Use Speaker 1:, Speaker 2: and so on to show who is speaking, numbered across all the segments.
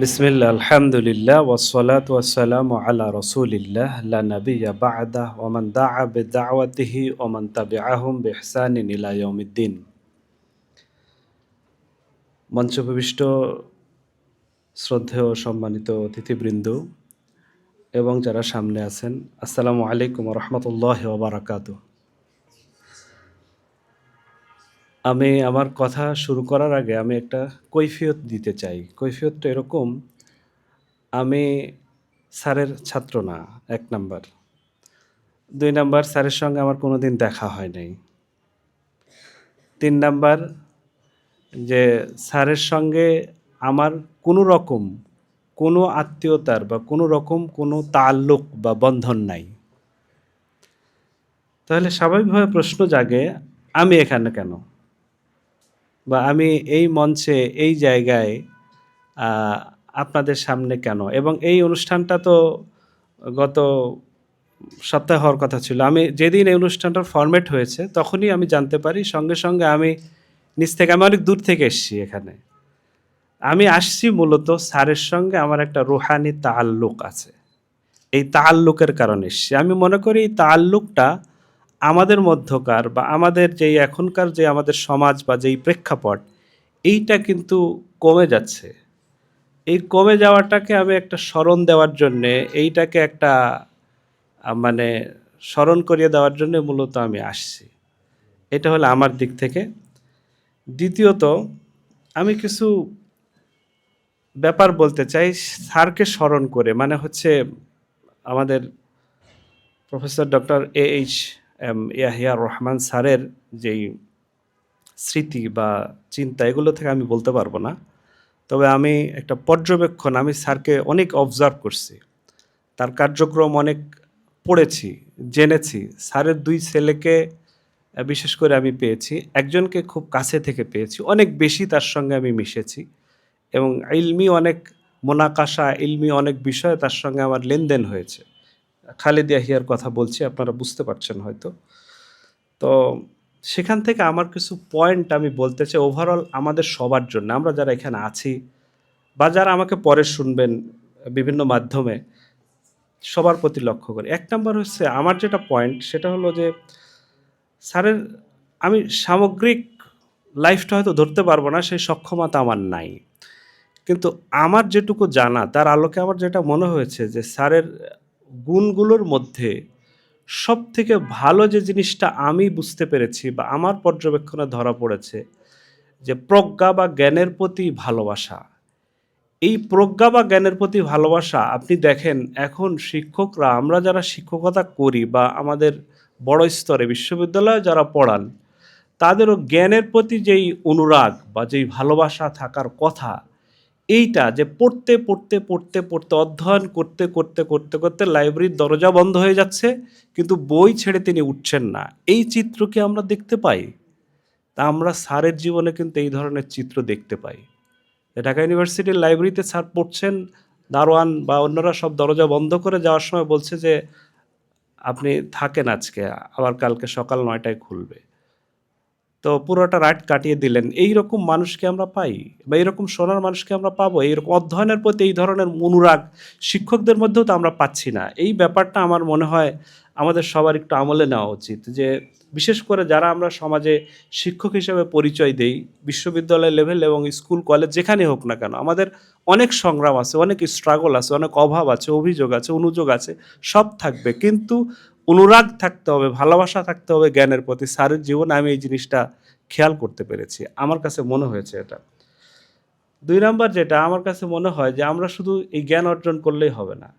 Speaker 1: বিসমিল্লাহ আলহামদুলিল্লাহ ওয়াসসালাতু ওয়াসসালামু আলা রাসূলিল্লাহ লা নাবিয়্যা বা'দাহ ওয়া মান দাআ বিদাওয়াতিহি ওয়া মান তাবিআহুম বিইহসানিন ইলা ইয়াউমিদ্দিন। মঞ্চোপবিষ্ট শ্রদ্ধেয় সম্মানিত অতিথিবৃন্দ এবং যারা সামনে আছেন, আসসালামু আলাইকুম ওয়া রাহমাতুল্লাহি ওয়া বারাকাতুহু। আমি আমার কথা শুরু করার আগে আমি একটা কৈফিয়ত দিতে চাই। কৈফিয়তটা এরকম, আমি স্যারের ছাত্র না, ১ নাম্বার। ২ নাম্বার, স্যারের সঙ্গে আমার কোনোদিন দেখা হয় নাই। ৩ নাম্বার, যে স্যারের সঙ্গে আমার কোনো রকম কোনো আত্মীয়তার বা কোনো রকম কোনো তাল্লুক বা বন্ধন নাই। তাহলে স্বাভাবিকভাবে প্রশ্ন জাগে, আমি এখানে কেন? বা আমি এই মঞ্চে, এই জায়গায় আ আপনাদের সামনে কেন? এবং এই অনুষ্ঠানটা তো গত সপ্তাহে হওয়ার কথা ছিল। আমি যেদিন এই অনুষ্ঠানটার ফরম্যাট হয়েছে, তখনই আমি জানতে পারি। সঙ্গে, সঙ্গে আমি নিজ থেকে, আমি অনেক দূর থেকে এসেছি এখানে। আমি আসছি মূলত স্যারের সঙ্গে আমার একটা রুহানি তাআল্লুক আছে। এই তাআল্লুকের কারণে এসছি। আমি মনে করি এই তাআল্লুকটা আমাদের মধ্যকার বা আমাদের যেই এখনকার যে আমাদের সমাজ বা যেই প্রেক্ষাপট, এইটা কিন্তু কমে যাচ্ছে। এই কমে যাওয়াটাকে আমি একটা স্মরণ দেওয়ার জন্যে, এইটাকে একটা মানে স্মরণ করিয়ে দেওয়ার জন্যে মূলত আমি আসছি। এটা হলো আমার দিক থেকে। দ্বিতীয়ত, আমি কিছু ব্যাপার বলতে চাই স্যারকে স্মরণ করে। মানে হচ্ছে আমাদের professor doctor H M Yahiya Rahman স্যারের যেই স্মৃতি বা চিন্তা, এগুলো থেকে আমি বলতে পারবো না। তবে আমি একটা পর্যবেক্ষণ, আমি স্যারকে অনেক অবজার্ভ করছি। তার কার্যক্রম অনেক পড়েছি, জেনেছি। স্যারের ২ ছেলেকে বিশেষ করে আমি পেয়েছি। একজনকে খুব কাছে থেকে পেয়েছি। অনেক বেশি তার সঙ্গে আমি মিশেছি এবং ইলমি অনেক মোনাকাশা, ইলমি অনেক বিষয়ে তার সঙ্গে আমার লেনদেন হয়েছে। খালেদ ইয়াহিয়ার কথা বলছি, আপনারা বুঝতে পারছেন হয়তো। তো সেখান থেকে আমার কিছু পয়েন্ট আমি বলতে চাই ওভারঅল আমাদের সবার জন্য। আমরা যারা এখানে আছি বা যারা আমাকে পরে শুনবেন বিভিন্ন মাধ্যমে, সবার প্রতি লক্ষ্য করে। ১ নাম্বার হচ্ছে আমার যেটা পয়েন্ট, সেটা হলো যে স্যারের, আমি সামগ্রিক লাইফটা হয়তো ধরতে পারবো না, সেই সক্ষমতা আমার নাই। কিন্তু আমার যেটুকু জানা, তার আলোকে আমার যেটা মনে হয়েছে যে স্যারের গুণগুলোর মধ্যে সবথেকে ভালো যে জিনিসটা আমি বুঝতে পেরেছি বা আমার পর্যবেক্ষণে ধরা পড়েছে, যে প্রজ্ঞা বা জ্ঞানের প্রতি ভালোবাসা। এই প্রজ্ঞা বা জ্ঞানের প্রতি ভালোবাসা, আপনি দেখেন এখন শিক্ষকরা, আমরা যারা শিক্ষকতা করি বা আমাদের বড় স্তরে বিশ্ববিদ্যালয়ে যারা পড়ান, তাদেরও জ্ঞানের প্রতি যেই অনুরাগ বা যেই ভালোবাসা থাকার কথা, এইটা যে পড়তে, পড়তে, পড়তে, পড়তে, অধ্যয়ন করতে, করতে, করতে, করতে লাইব্রেরির দরজা বন্ধ হয়ে যাচ্ছে, কিন্তু বই ছেড়ে তিনি উঠছেন না। এই চিত্র কি আমরা দেখতে পাই? তা আমরা স্যারের জীবনে কিন্তু এই ধরনের চিত্র দেখতে পাই। ঢাকা ইউনিভার্সিটির লাইব্রেরিতে স্যার পড়ছেন, দারোয়ান বা অন্যরা সব দরজা বন্ধ করে যাওয়ার সময় বলছে যে, "আপনি থাকেন আজকে, আবার কালকে সকাল ৯ টায় খুলবে।" তো পুরোটা রাত কাটিয়ে দিলেন। এইরকম মানুষকে আমরা পাই বা এইরকম শোনার মানুষকে আমরা পাবো? এইরকম অধ্যয়নের প্রতি এই ধরনের অনুরাগ শিক্ষকদের মধ্যেও তো আমরা পাচ্ছি না। এই ব্যাপারটা আমার মনে হয় আমাদের সবার একটু আমলে নেওয়া উচিত। যে বিশেষ করে যারা আমরা সমাজে শিক্ষক হিসেবে পরিচয় দেই, বিশ্ববিদ্যালয় লেভেল এবং স্কুল, কলেজ যেখানেই হোক না কেন, আমাদের অনেক সংগ্রাম আছে, অনেক স্ট্রাগল আছে, অনেক অভাব আছে, অভিযোগ আছে, অনুযোগ আছে, সব থাকবে। কিন্তু অনুরাগ থাকতে হবে, ভালোবাসা থাকতে হবে জ্ঞানের প্রতি। স্যারের জীবনে আমি এই জিনিসটা খেয়াল করতে পেরেছি। আমার কাছে মনে হয়েছে এটা। ২ নাম্বার যেটা আমার কাছে মনে হয়, যে আমরা শুধু এই জ্ঞান অর্জন করলেই হবে না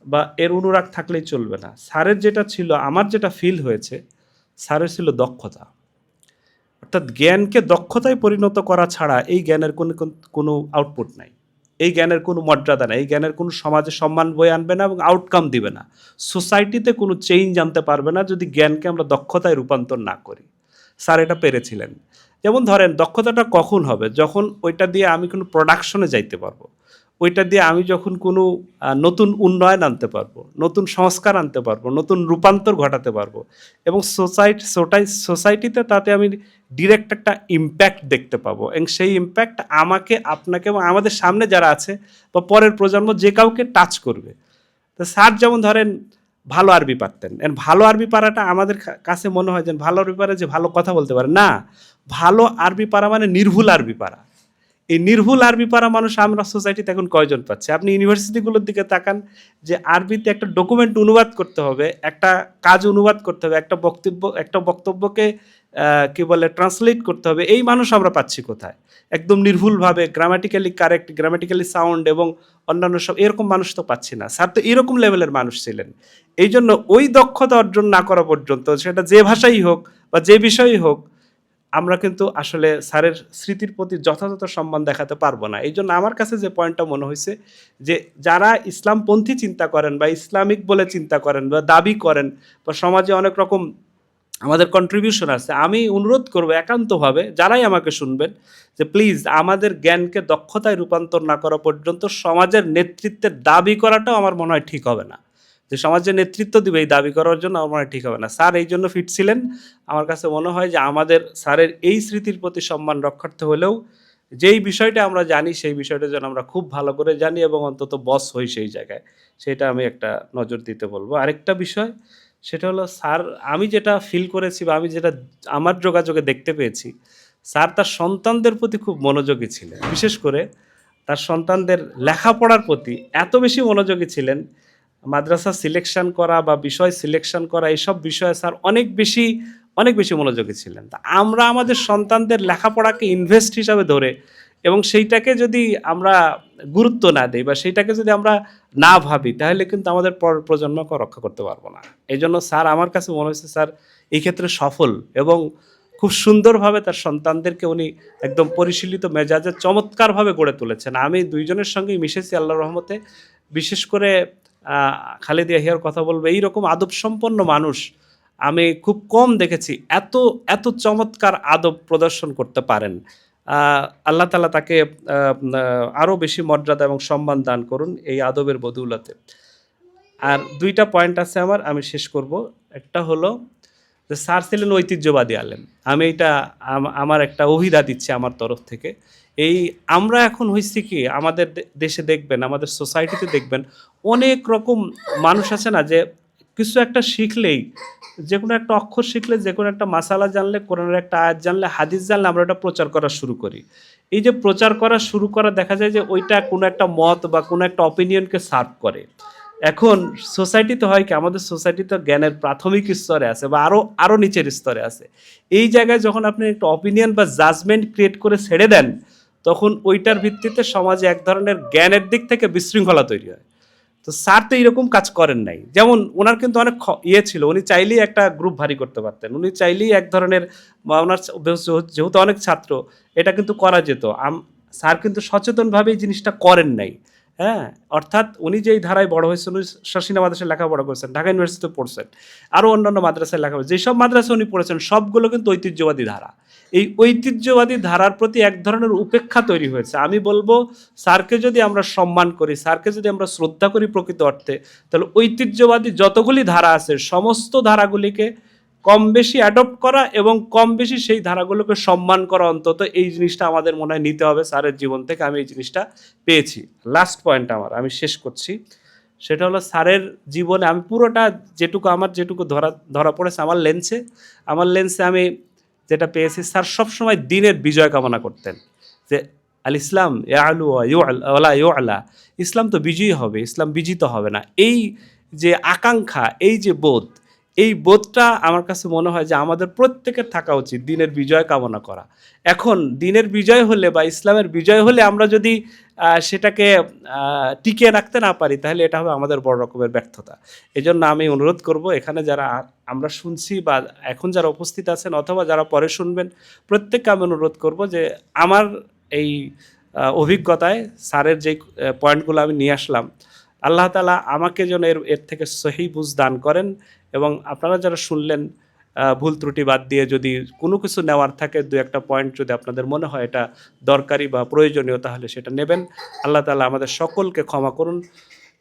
Speaker 1: বা এর অনুরাগ থাকলেই চলবে না। স্যারের যেটা ছিল, আমার যেটা ফিল হয়েছে, স্যারের ছিল দক্ষতা। অর্থাৎ জ্ঞানকে দক্ষতায় পরিণত করা ছাড়া এই জ্ঞানের কোনো আউটপুট নাই। এই জ্ঞানের কোনো মর্যাদা নাই। এই জ্ঞানের কোনো সমাজে সম্মান বয়ে আনবে না এবং আউটকাম দিবে না। সোসাইটিতে কোনো চেঞ্জ আনতে পারবে না যদি জ্ঞানকে আমরা দক্ষতায় রূপান্তর না করি। স্যার এটা পেরেছিলেন। যেমন ধরেন দক্ষতাটা কখন হবে? যখন ওইটা দিয়ে আমি কোনো প্রোডাকশনে যাইতে পারবো। ওইটা দিয়ে আমি যখন কোনো নতুন উন্নয়ন আনতে পারবো, নতুন সংস্কার আনতে পারবো, নতুন রূপান্তর ঘটাতে পারবো এবং সোসাইটিতে তাতে আমি ডিরেক্ট একটা ইমপ্যাক্ট দেখতে পাবো এবং সেই ইমপ্যাক্ট আমাকে, আপনাকে এবং আমাদের সামনে যারা আছে বা পরের প্রজন্ম যে কাউকে টাচ করবে। তো স্যার যেমন ধরেন ভালো আরবি পারতেন, ভালো আরবি পারাটা আমাদের কাছে মনে হয় যে ভালো আরবি পারে যে ভালো কথা বলতে পারে না, ভালো আরবি পারা মানে নির্ভুল আরবি পারা। এই নির্ভুল আরবি পারা মানুষ আমরা সোসাইটিতে এখন কয়জন পাচ্ছি? আপনি ইউনিভার্সিটিগুলোর দিকে তাকান, যে আরবিতে একটা ডকুমেন্ট অনুবাদ করতে হবে, একটা কাজ অনুবাদ করতে হবে, একটা বক্তব্যকে কি বলে ট্রান্সলেট করতে হবে, এই মানুষ আমরা পাচ্ছি কোথায়? একদম নির্ভুলভাবে গ্রামাটিক্যালি কারেক্ট, গ্রামাটিক্যালি সাউন্ড এবং অন্যান্য সব এরকম মানুষ তো পাচ্ছি না। স্যার তো এরকম লেভেলের মানুষ ছিলেন। এই জন্য ওই দক্ষতা অর্জন না করা পর্যন্ত, সেটা যে ভাষাই হোক বা যে বিষয়ই হোক, আমরা কিন্তু আসলে স্যারের স্মৃতির প্রতি যথাযথ সম্মান দেখাতে পারবো না। এই জন্য আমার কাছে যে পয়েন্টটা মনে হয়েছে, যে যারা ইসলামপন্থী চিন্তা করেন বা ইসলামিক বলে চিন্তা করেন বা দাবি করেন বা সমাজে অনেক রকম আমাদের কন্ট্রিবিউশন আছে, আমি অনুরোধ করবো একান্তভাবে যারাই আমাকে শুনবেন, যে প্লিজ আমাদের জ্ঞানকে দক্ষতায় রূপান্তর না করা পর্যন্ত সমাজের নেতৃত্বের দাবি করাটাও আমার মনে হয় ঠিক হবে না। যে সমাজের নেতৃত্ব দিবে এই দাবি করার জন্য আমার মনে হয় ঠিক হবে না। স্যার এই জন্য ফিট ছিলেন। আমার কাছে মনে হয় যে আমাদের স্যারের এই স্মৃতির প্রতি সম্মান রক্ষার্থে হলেও যেই বিষয়টা আমরা জানি সেই বিষয়টা যেন আমরা খুব ভালো করে জানি এবং অন্তত বস হই সেই জায়গায়, সেটা আমি একটা নজর দিতে বলবো। আরেকটা বিষয়, সেটা হলো স্যার, আমি যেটা ফিল করেছি বা আমি যেটা আমার যোগাযোগে দেখতে পেয়েছি, স্যার তার সন্তানদের প্রতি খুব মনোযোগী ছিলেন। বিশেষ করে তার সন্তানদের লেখাপড়ার প্রতি এত বেশি মনোযোগী ছিলেন, মাদ্রাসা সিলেকশন করা বা বিষয় সিলেকশন করা এইসব বিষয়ে স্যার অনেক বেশি মনোযোগী ছিলেন। তা আমরা আমাদের সন্তানদের লেখাপড়াকে ইনভেস্ট হিসাবে ধরে এবং সেইটাকে যদি আমরা গুরুত্ব না দিই বা সেইটাকে যদি আমরা না ভাবি, তাহলে কিন্তু আমাদের প্রজন্মকে রক্ষা করতে পারবো না। এই জন্য স্যার আমার কাছে মনে হয়েছে স্যার এই ক্ষেত্রে সফল এবং খুব সুন্দরভাবে তার সন্তানদেরকে উনি একদম পরিশীলিত মেজাজে চমৎকারভাবে গড়ে তুলেছেন। আমি দুইজনের সঙ্গেই মিশেছি আল্লাহর রহমতে। বিশেষ করে খালেদা ইয়াহিয়ার কথা বলবো, এইরকম আদব সম্পন্ন মানুষ আমি খুব কম দেখেছি, এত চমৎকার আদব প্রদর্শন করতে পারেন। আল্লাহ তাআলা তাকে আরও বেশি মর্যাদা এবং সম্মান দান করুন এই আদবের বদৌলতে। আর দুইটা পয়েন্ট আছে আমার, আমি শেষ করব। একটা হলো যে স্যার ছিলেন ঐতিহ্যবাদী আলেম। আমি এটা আমার একটা অভিধা দিচ্ছি আমার তরফ থেকে। এই আমরা এখন হইছি কি, আমাদের দেশে দেখবেন, আমাদের সোসাইটিতে দেখবেন, অনেক রকম মানুষ আছে না, যে কিছু একটা শিখলেই, যে কোনো একটা অক্ষর শিখলে, যে কোনো একটা মাসালা জানলে, কোরআনের একটা আয়াত জানলে, হাদিস জানলে, আমরা ওটা প্রচার করা শুরু করি। এই যে প্রচার করা শুরু করা, দেখা যায় যে ওইটা কোনো একটা মত বা কোনো একটা অপিনিয়নকে সার্ভ করে। এখন সোসাইটিতে হয় কি, আমাদের সোসাইটি তো জ্ঞানের প্রাথমিক স্তরে আছে বা আরও নিচের স্তরে আছে। এই জায়গায় যখন আপনি একটা অপিনিয়ন বা জাজমেন্ট ক্রিয়েট করে ছেড়ে দেন, তখন ওইটার ভিত্তিতে সমাজে এক ধরনের জ্ঞানের দিক থেকে বিশৃঙ্খলা তৈরি হয়। তো স্যার তো এইরকম কাজ করেন নাই। যেমন ওনার কিন্তু অনেক ছিল, উনি চাইলেই একটা গ্রুপ ভারী করতে পারতেন, উনি চাইলেই এক ধরনের ওনার যেহেতু অনেক ছাত্র, এটা কিন্তু করা যেত। স্যার কিন্তু সচেতনভাবে এই জিনিসটা করেন নাই। হ্যাঁ, অর্থাৎ উনি যেই ধারায় বড় হয়েছেন, উনি শর্ষিনা মাদ্রাসায় লেখাপড়া করেছেন, ঢাকা ইউনিভার্সিটিতে পড়ছেন, আরও অন্যান্য মাদ্রাসায় লেখাপড়া, যেসব মাদ্রাসায় উনি পড়েছেন সবগুলো কিন্তু ঐতিহ্যবাদী ধারা। এই ঐতিহ্যবাদী ধারার প্রতি এক ধরনের উপেক্ষা তৈরি হয়েছে। আমি বলবো, স্যারকে যদি আমরা সম্মান করি, স্যারকে যদি আমরা শ্রদ্ধা করি প্রকৃত অর্থে, তাহলে ঐতিহ্যবাদী যতগুলি ধারা আছে সমস্ত ধারাগুলিকে কম বেশি অ্যাডপ্ট করা এবং কম বেশি সেই ধারাগুলোকে সম্মান করা, অন্তত এই জিনিসটা আমাদের মনে হয় নিতে হবে স্যারের জীবন থেকে। আমি এই জিনিসটা পেয়েছি। লাস্ট পয়েন্ট আমি শেষ করছি, সেটা হলো স্যারের জীবনে আমি পুরোটা যেটুকু ধরা পড়েছে আমার লেন্সে আমি যেটা পেয়েছি, স্যার সবসময় দিনের বিজয় কামনা করতেন। যে আল ইসলাম ইয়ালু ওয়ালা ইউআলা, ইসলাম তো বিজয়ী হবে, ইসলাম বিজিত হবে না। এই যে আকাঙ্ক্ষা, এই যে বোধ, এই বোধটা আমার কাছে মনে হয় যে আমাদের প্রত্যেকের থাকা উচিত, দিনের বিজয় কামনা করা। এখন দিনের বিজয় হলে বা ইসলামের বিজয় হলে আমরা যদি সেটাকে টিকিয়ে রাখতে না পারি, তাহলে এটা হবে আমাদের বড় রকমের ব্যর্থতা। এজন্য আমি অনুরোধ করব, এখানে যারা আমরা শুনছি বা এখন যারা উপস্থিত আছেন অথবা যারা পরে শুনবেন, প্রত্যেককে আমি অনুরোধ করব যে আমার এই অভিজ্ঞতায় স্যারের যে পয়েন্টগুলো আমি নিয়ে আসলাম, আল্লাহ তাআলা আমাকে যেন এর থেকে সহি বুঝ দান করেন এবং আপনারা যারা শুনলেন ভুল ত্রুটি বাদ দিয়ে যদি কোনো কিছু নেওয়ার থাকে, ২-১টা পয়েন্ট যদি আপনাদের মনে হয় এটা দরকারি বা প্রয়োজনীয়, তাহলে সেটা নেবেন। আল্লাহ তাআলা আমাদের সকলকে ক্ষমা করুন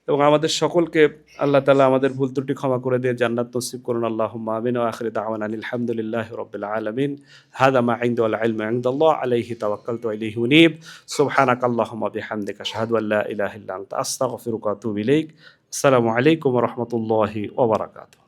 Speaker 1: এবং আমাদের সকলকে আল্লাহ তাআলা আমাদের ভুল ত্রুটি ক্ষমা করে দিয়ে জান্নাত নসিব করুন। আল্লাহুম্মা আমিন ওয়া আখিরু দাওয়ানা আনিল হামদুলিল্লাহি রাব্বিল আলামিন। হাযা মা ইনদি ওয়াল ইলমু ইনদাল্লাহ আলাইহি তাওয়াক্কালতু ওয়া ইলাইহি উনীব। সুবহানাকাল্লাহুম্মা বিহামদিকা আশহাদু আল লা ইলাহা ইল্লা আনতা আস্তাগফিরুকা ওয়া আতুবু ইলাইক। আসসালামু আলাইকুম ওয়া রাহমাতুল্লাহি ওয়া বারাকাতুহু।